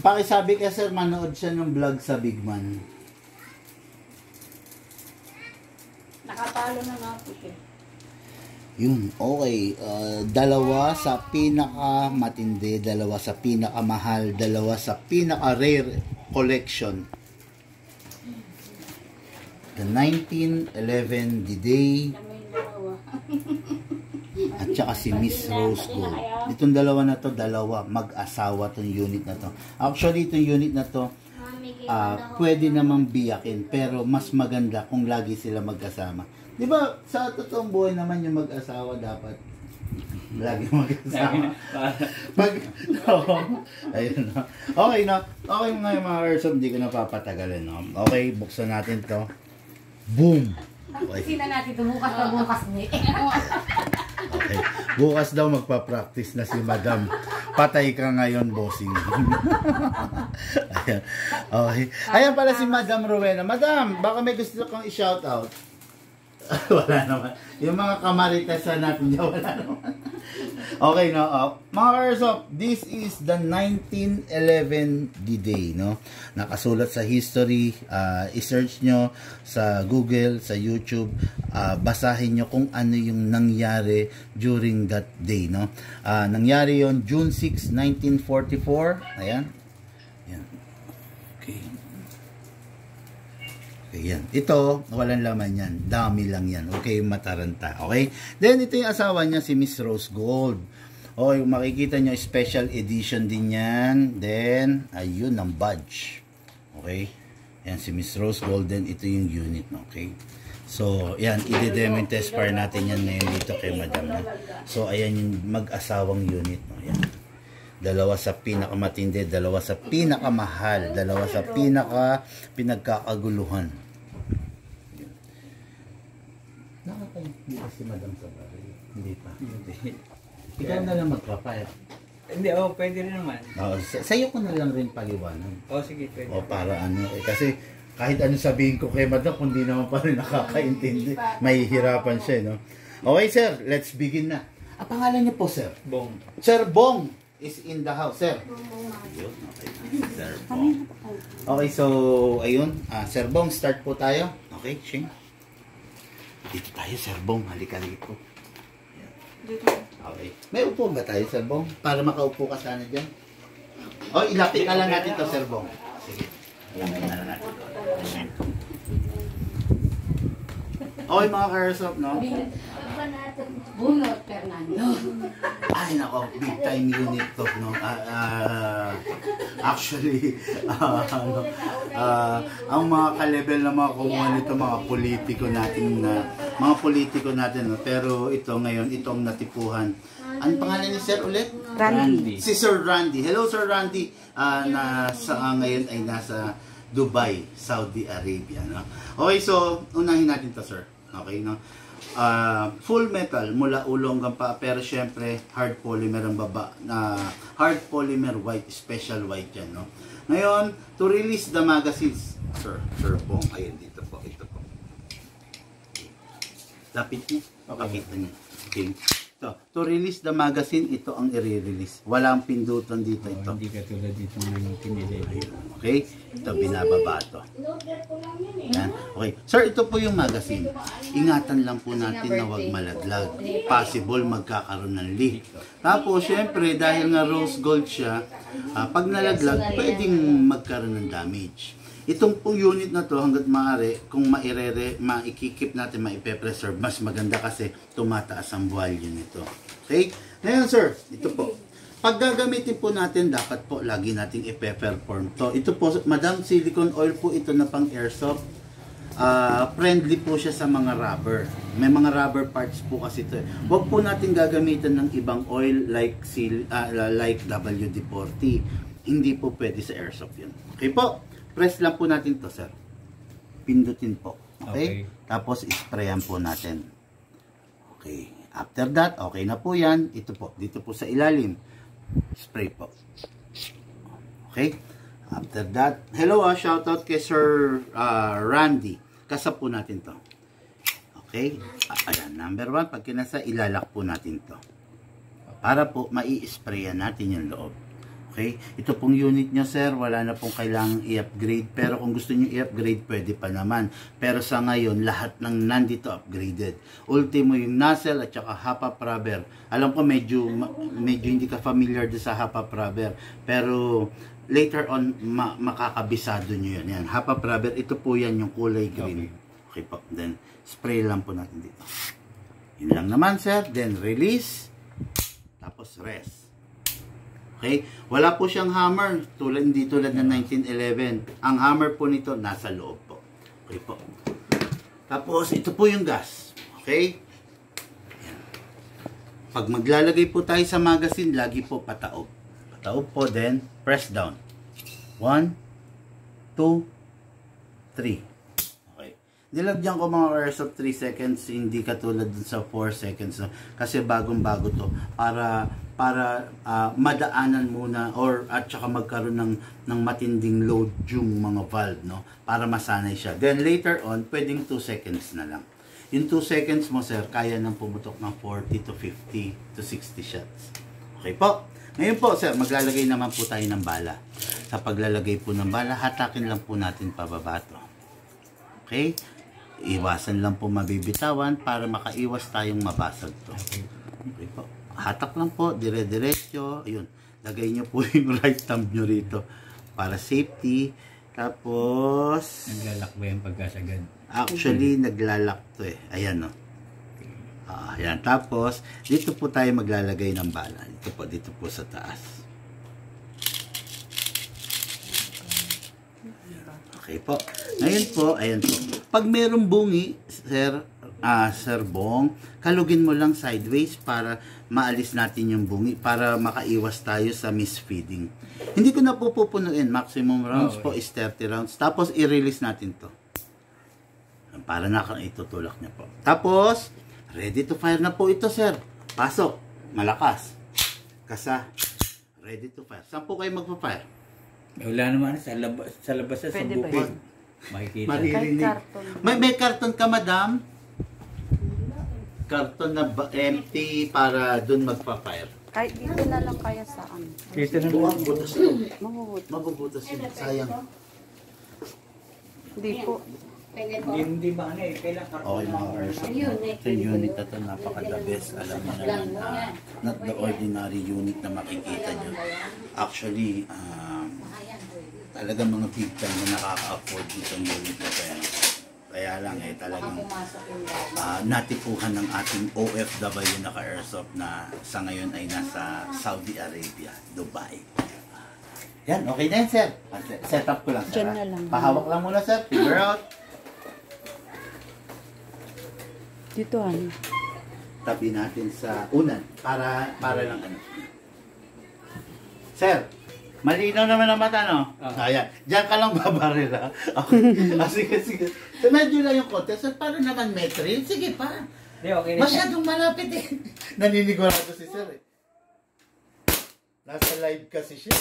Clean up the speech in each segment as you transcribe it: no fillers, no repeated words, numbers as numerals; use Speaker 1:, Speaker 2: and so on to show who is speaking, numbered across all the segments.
Speaker 1: Pakisabi ka sir, manood siya ng vlog sa Bigman.
Speaker 2: Nakatalo na nga po siya.
Speaker 1: Yun, okay. Dalawa sa pinakamatindi, dalawa sa pinakamahal, dalawa sa pinaka-rare collection. The 1911 D-Day at saka si Miss Rose Gold. Itong dalawa na to, dalawa, mag-asawa tong unit na to. Actually, itong unit na to, pwede namang biyakin, pero mas maganda kung lagi sila magkasama. Di ba, sa totoong buhay naman yung mag-asawa dapat lagi mag-asawa. Ayun na. Okay na. Okay nga yung mga Airsoft, hindi ko na papatagalin. No? Okay, buksan natin to. Boom! Okay.
Speaker 2: Sina natin ito bukas na bukas ni.
Speaker 1: Okay. Bukas daw magpa-practice na si Madam. Patay ka ngayon, bossing. Ayan. Okay. Ayan pala si Madam Rowena. Madam, baka may gusto kang i-shoutout. Wala naman. Yung mga kamaritasan natin dyan, wala naman. Okay, no? Mga Airsoft, this is the 1911 D-Day, no? Nakasulat sa history. I-search nyo sa Google, sa YouTube. Basahin nyo kung ano yung nangyari during that day, no? Nangyari yon June 6, 1944. Ayan. Ayan. Okay. Okay, yan. Ito, walang laman yan. Dami lang yan. Okay, mataranta. Okay? Then, ito yung asawa niya, si Miss Rose Gold. Okay, makikita nyo, special edition din yan. Then, ayun, ang badge. Okay? Yan, si Miss Rose Gold. Then, ito yung unit. Okay? So, yan, i-demo test para natin yan ngayon dito kay Madam. No? So, ayan yung mag-asawang unit. No? Yan. Dalawa sa pinakamatindi, dalawa sa pinakamahal, dalawa sa pinagkakaguluhan. Nakakaintindi ba si Madam sa bahay? Hindi pa. Hindi. Ikaw na lang magpapaya.
Speaker 3: Hindi, pwede rin naman.
Speaker 1: Sa'yo ko na lang rin paliwanag.
Speaker 3: Sige, pwede.
Speaker 1: Para ano, kasi kahit ano sabihin ko kay Madam, kung di naman pa rin nakakaintindi, mahihirapan siya, no? Okay, sir, let's begin na. Ang pangalan niyo po, sir?
Speaker 3: Bong.
Speaker 1: Sir Bong is in the house, sir. Okay, Sir Bong. Okay, so, ayun. Sir Bong, start po tayo. Okay, Shing. Dito tayo, Sir Bong. Halika rito. Okay. May upo ba tayo, Sir Bong? Para makaupo ka sana dyan. Ilapit na lang natin to, Sir Bong. Sige. Ilapit na lang natin to. Okay, mga Airsoft, no?
Speaker 2: Bunot, Fernando.
Speaker 1: Ay, nako, big time unit to, no? Actually, ang mga ka-level na mga kumuha nito, mga politiko natin, no? Pero ito ngayon, itong natipuhan. Ang pangalan ni Sir ulit?
Speaker 2: Randy.
Speaker 1: Si Sir Randy. Hello, Sir Randy. Ngayon ay nasa Dubai, Saudi Arabia, no? Okay, so, unahin natin to, sir. Okay, no? Full metal mula ulo hanggang pa, pero syempre hard polymer ang baba, hard polymer white, special white yan, no? Ngayon, to release the magazines, Sir Bong, ayun dito po, ito po. Lapit niyo, pakita niyo. Okay. So, to release the magazine, ito ang i-release. Walang pindutan dito ito.
Speaker 3: Hindi katulad dito ng pinili.
Speaker 1: Okay? Ito, binababa ito. Yan. Okay. Sir, ito po yung magazine. Ingatan lang po natin na huwag malaglag. Possible magkakaroon ng leak. Tapos, syempre, dahil nga rose gold siya, pag nalaglag, pwedeng magkaroon ng damage. Itong po unit na to, hanggat maaari, kung maikikip natin, maipe-preserve, mas maganda kasi tumataas ang value nito. Okay? Ngayon, sir, ito po. Pag gagamitin po natin, dapat po lagi nating ipe-perform to. Ito po, Madam, silicone oil po ito na pang airsoft. Friendly po siya sa mga rubber. May mga rubber parts po kasi ito. Huwag po natin gagamitin ng ibang oil like WD-40. Hindi po pwede sa airsoft yun. Okay po? Press lang po natin to, sir. Pindutin po. Okay? Tapos, sprayan po natin. Okay. After that, okay na po yan. Ito po. Dito po sa ilalim. Spray po. Okay? After that, hello shoutout kay Sir Randy. Kasap po natin to. Okay? Ayan, number 1. Pag kinasa, ilalak po natin to. Para po, mai-sprayan natin yung loob. Okay? Ito pong unit nyo, sir, wala na pong kailangang i-upgrade. Pero kung gusto nyo i-upgrade, pwede pa naman. Pero sa ngayon, lahat ng nandito upgraded. Ultimo yung nozzle at saka hop-up rubber. Alam ko medyo hindi ka familiar doon sa hop-up rubber. Pero later on, makakabisado nyo yun. Yan, hop-up rubber, ito po yan yung kulay green. Okay po. Then, spray lang po natin dito. Yun lang naman, sir. Then, release. Tapos, rest. Okay? Wala po siyang hammer. Hindi tulad ng 1911. Ang hammer po nito, nasa loob po. Okay po. Tapos, ito po yung gas. Okay? Ayan. Pag maglalagay po tayo sa magazine, lagi po pataob. Pataob po, then, press down. 1, 2, 3. Okay. Nilagyan ko mga hours of 3 seconds, hindi katulad dun sa 4 seconds. No? Kasi bagong-bago to. Para madaanan muna at saka magkaroon ng matinding load yung mga valve, no? Para masanay siya. Then later on, pwedeng 2 seconds na lang. Yung 2 seconds mo, sir, kaya nang pumutok ng 40 to 50 to 60 shots. Okay po. Ngayon po, sir, maglalagay naman po tayo ng bala. Sa paglalagay po ng bala, hatakin lang po natin pababa to. Okay? Iwasan lang po mabibitawan para makaiwas tayong mabasag to. Okay po. Hatak lang po, dire-diretso. Ayun, lagay nyo po yung right thumb nyo rito para safety. Tapos,
Speaker 3: Naglalak ba yung pagkasagad?
Speaker 1: actually, naglalak to eh. Ayan, no. Ayan. Tapos, dito po tayo maglalagay ng bala. Dito po sa taas. Okay po. Ngayon po, ayan po. Pag merong bungi, Sir Bong, kalugin mo lang sideways para maalis natin yung bungi para makaiwas tayo sa misfeeding. Hindi ko na po pupunuin. Maximum rounds po is 30 rounds. Tapos, i-release natin to. Para na itutulak niya po. Tapos, ready to fire na po ito, sir. Pasok. Malakas. Kasa. Ready to fire. Saan po kayo magpa-fire?
Speaker 3: Wala naman sa labas sa
Speaker 2: Pwede ba
Speaker 3: bukid.
Speaker 2: yun?
Speaker 3: Makikita.
Speaker 1: Maririnig.
Speaker 2: karton.
Speaker 1: May karton ka, madam? Karton na empty para dun magpa-fire.
Speaker 2: Kahit dito na lang kaya saan.
Speaker 3: Kita na
Speaker 1: Buwang butas ito.
Speaker 2: Mahuhut.
Speaker 1: Mabubutas yun. Sayang.
Speaker 2: Hindi po.
Speaker 3: Hindi ba ano eh, kailang karton
Speaker 1: Okay mga Ursa, ito yung unit na ito, napaka-the best. Alam mo naman na not the ordinary unit na makikita nyo. Actually, talagang mga big time na nakaka-afford itong unit na ito. Kaya lang talagang natipuhan ng ating OFW na ka-airsoft na sa ngayon ay nasa Saudi Arabia, Dubai. Yan, okay na yan, sir. Set up ko lang, sir.
Speaker 2: Diyan na lang.
Speaker 1: Pahawak lang muna, sir. Figure out.
Speaker 2: Dito ano.
Speaker 1: Tabi natin sa unan para lang ano. Sir, malinaw naman ang mata, no? Ayan. Diyan ka lang babaril, ha? Okay. Sige. So, medyo lang yung konti. Sir, para naman metril. Sige pa.
Speaker 3: Hindi, okay na.
Speaker 1: Masyadong malapit eh. Naninigurado si sir eh. Nasa live kasi siya.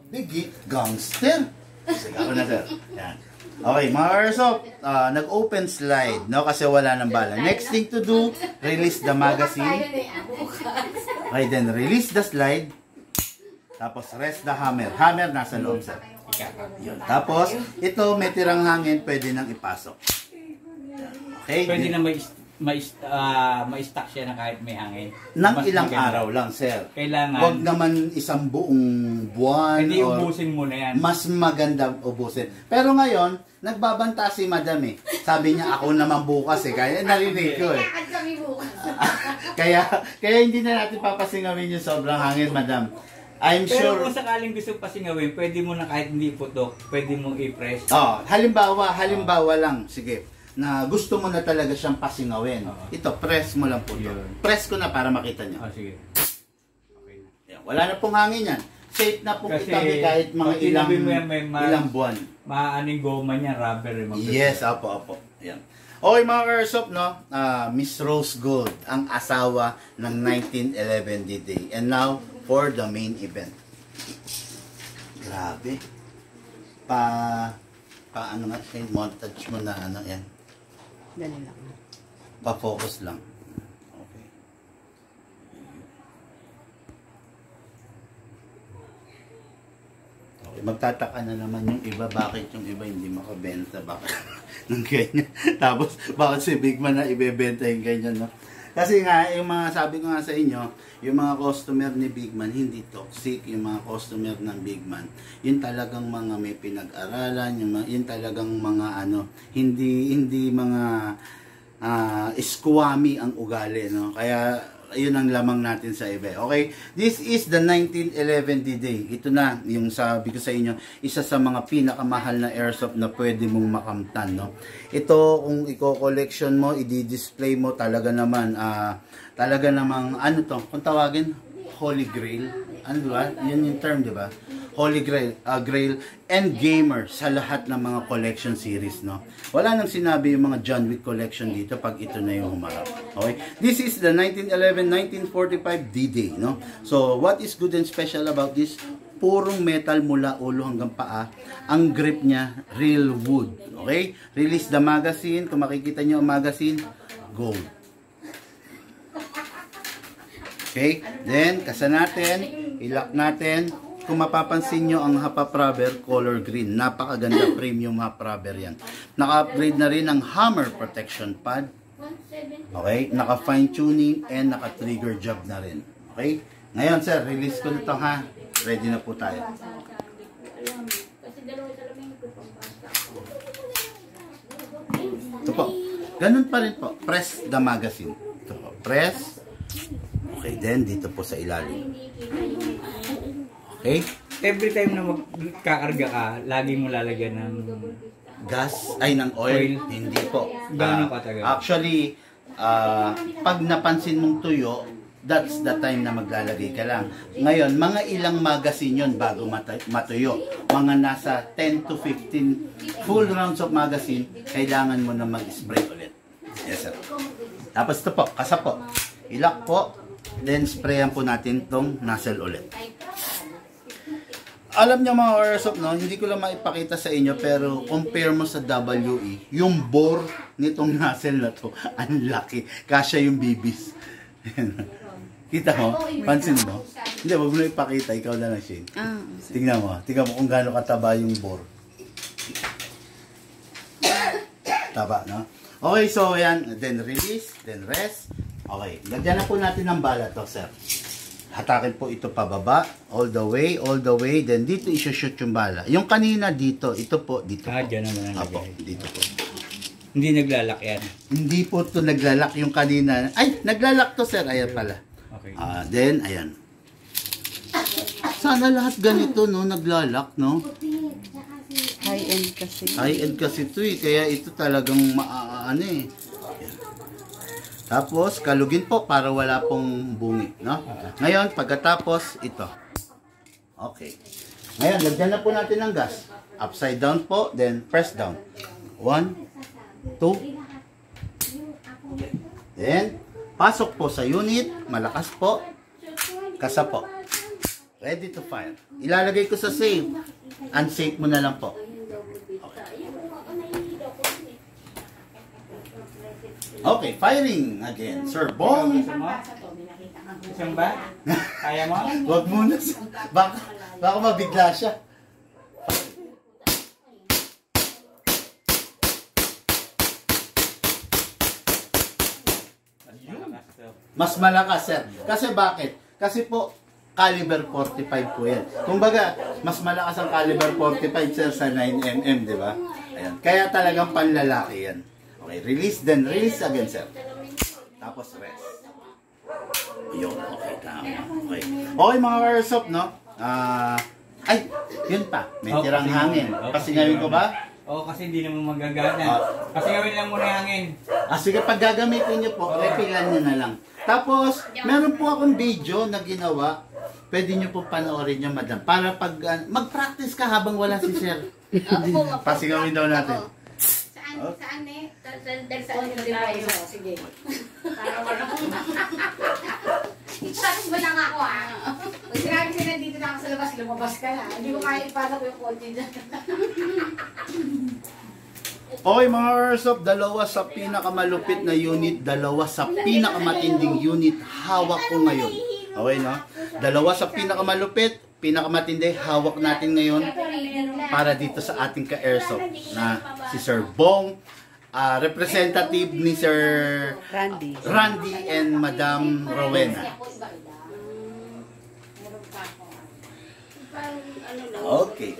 Speaker 1: Biggie, gangster. Sige, ako na sir. Yan. Okay, mga airsoft, nag-open slide, no? Kasi wala ng bala. Next thing to do, release the magazine. Okay, then release the slide. Tapos rest the hammer. Hammer nasa loob, sir. Yun. Tapos, ito may tirang hangin, pwede nang ipasok. Okay?
Speaker 3: Pwede na ma-stack siya na kahit may hangin.
Speaker 1: Nang
Speaker 3: Mas
Speaker 1: ilang
Speaker 3: maganda.
Speaker 1: araw lang, sir.
Speaker 3: Kailangan.
Speaker 1: Huwag naman isang buong buwan.
Speaker 3: Hindi
Speaker 1: or
Speaker 3: ubusin mo na yan.
Speaker 1: mas maganda ubusin. Pero ngayon, nagbabanta si madam eh. Sabi niya, ako naman bukas eh. Kaya narinig ko eh. kaya hindi na natin papasingawin yung sobrang hangin, madam. I'm
Speaker 3: Pero
Speaker 1: sure.
Speaker 3: kung sakaling gusto pa singawin, pwede mo na kahit hindi putok, pwede mong i-press.
Speaker 1: Halimbawa lang, sige, na gusto mo na talaga siyang pasingawin. Ito, press mo lang po ito.
Speaker 3: Yun.
Speaker 1: Press ko na para makita niyo.
Speaker 3: Sige. Okay na.
Speaker 1: Yan, wala na pong hangin yan. Safe na pong
Speaker 3: Kasi,
Speaker 1: itabi kahit mga
Speaker 3: pag tinabi mo yan, may
Speaker 1: ilang buwan.
Speaker 3: Maano yung goma niya, rubber.
Speaker 1: Yes, apo. Yan. Okay mga airsoft, no? Miss Rose Gold, ang asawa ng 1911 D-Day. And now, for the main event. Grabe. Ano nga, montage mo na ano yan.
Speaker 2: Dali lang.
Speaker 1: Pa-focus lang. Okay. magtataka na naman yung iba, bakit yung iba hindi makabenta, bakit ng ganyan. Tapos, bakit si Big Man na ibebenta yung ganyan, no? Kasi nga, yung mga sabi ko nga sa inyo, yung mga customer ni Big Man, hindi toxic. Yung mga customer ng Big Man, yun talagang mga may pinag-aralan, yun talagang mga ano, hindi mga squammy ang ugali, no? Kaya, yun ang lamang natin sa eBay. Okay? This is the 1911 D-Day. Ito na, yung sabi ko sa inyo, isa sa mga pinakamahal na airsoft na pwede mong makamtan, no? Ito, kung i-collection mo, i-display mo, talaga namang, ano to, kung tawagin, Holy Grail. Ano ba? Yun yung term, di ba? Holy Grail, and gamer sa lahat ng mga collection series, no? Wala nang sinabi yung mga John Wick collection dito pag ito na yung humarap. Okay? This is the 1911-1945 D-Day, no? So, what is good and special about this? Purong metal mula ulo hanggang paa. Ang grip niya, real wood. Okay? Release the magazine. Kung makikita nyo ang magazine, gold. Okay? Then, kasa natin, ilock natin. Kung mapapansin nyo, ang Hapap rubber, color green. Napakaganda, premium Hapap rubber yan. Naka-upgrade na rin ang hammer protection pad. Okay? Naka-fine tuning and naka-trigger job na rin. Okay? Ngayon, sir, release ko na ito, ha? Ready na po tayo. Ito po. Ganun pa rin po. Press the magazine. Ito po. Press. Okay, then dito po sa ilalim. Okay?
Speaker 3: Every time na magkakarga ka, lagi mo lalagyan ng
Speaker 1: Gas, ay ng oil.
Speaker 3: Oil.
Speaker 1: Hindi po.
Speaker 3: Gaano katagal?
Speaker 1: Actually, pag napansin mong tuyo, that's the time na maglalagay ka lang. Ngayon, mga ilang magazine yun bago matuyo. Mga nasa 10 to 15 full rounds of magazine, kailangan mo na mag-spray ulit. Yes, sir. Tapos ito po, kasa po. Ilock po, then sprayan po natin tong nozzle ulit. Alam niyo mga airsoft, no, hindi ko lang maipakita sa inyo, pero compare mo sa WE, yung bore nitong nozzle na to, ang laki. Kasya yung bibis. Kita mo? Pansin mo? Hindi, wag mo na ipakita. Ikaw na lang, Shane. Tingnan mo kung gaano kataba yung bore. Taba, no? Okay, so yan. Then release, then rest. Okay, lagyan na po natin ng bala to, sir. Hatakin po ito pababa, all the way, then dito isushoot yung bala. Yung kanina dito, ito po, dito po.
Speaker 3: dyan naman ang
Speaker 1: Apo,
Speaker 3: lagay.
Speaker 1: dito po.
Speaker 3: Hindi naglalak yan.
Speaker 1: Hindi po ito naglalak yung kanina. Ay, naglalak to, sir. Ayan pala.
Speaker 3: Okay.
Speaker 1: Then, ayan. Sana lahat ganito, no? Naglalak, no?
Speaker 2: High-end kasi.
Speaker 1: High-end kasi ito, eh. Kaya ito talagang ano, eh. Tapos, kalugin po para wala pong bungi, no? Ngayon, pagkatapos, ito. Okay. Ngayon, lagyan na po natin ng gas. Upside down po, then press down. 1, 2. Then, pasok po sa unit. Malakas po. Kasa po. Ready to fire. Ilalagay ko sa safe. Unsafe mo na lang po. Okay, firing again. Sir Bong.
Speaker 3: Isang ba? Kaya mo?
Speaker 1: Wag muna. Baka mabigla siya. Mas malakas, sir. Kasi bakit? Kasi po, caliber 45 po yan. Kumbaga, mas malakas ang caliber 45, sir, sa 9mm, di ba? Ayan. Kaya talagang panlalaki yan. Okay, release, then release again, sir. Tapos rest. Yun, okay, tama. Okay. Okay, mga airsoft, no? Ay, yun pa. May tirang hangin. Kasi ngayon ko ba?
Speaker 3: Oo, kasi hindi naman magagana. Kasi gawin lang muna yung hangin.
Speaker 1: Sige, pag gagamitin nyo po, repilan nyo na lang. Tapos, meron po akong video na ginawa. Pwede nyo po panoorin nyo, madam. Para pag, mag-practice ka habang wala si sir. Pasigawin daw natin.
Speaker 4: Saan eh? Saan tayo? Sige. Para wala ko. Tapos ba lang ako Pag sinabi sila dito na ako sa labas, lumabas ka na. Hindi ko kaya ipala ko yung konti dyan.
Speaker 1: Okay mga airsoft, dalawa sa pinakamalupit na unit, dalawa sa pinakamatinding unit hawak ko ngayon. Okay, no? Dalawa sa pinakamalupit, pinakamatindi, hawak natin ngayon para dito sa ating ka-airsoft na si Sir Bong, representative ni Sir Randy and Madam Rowena. Okay.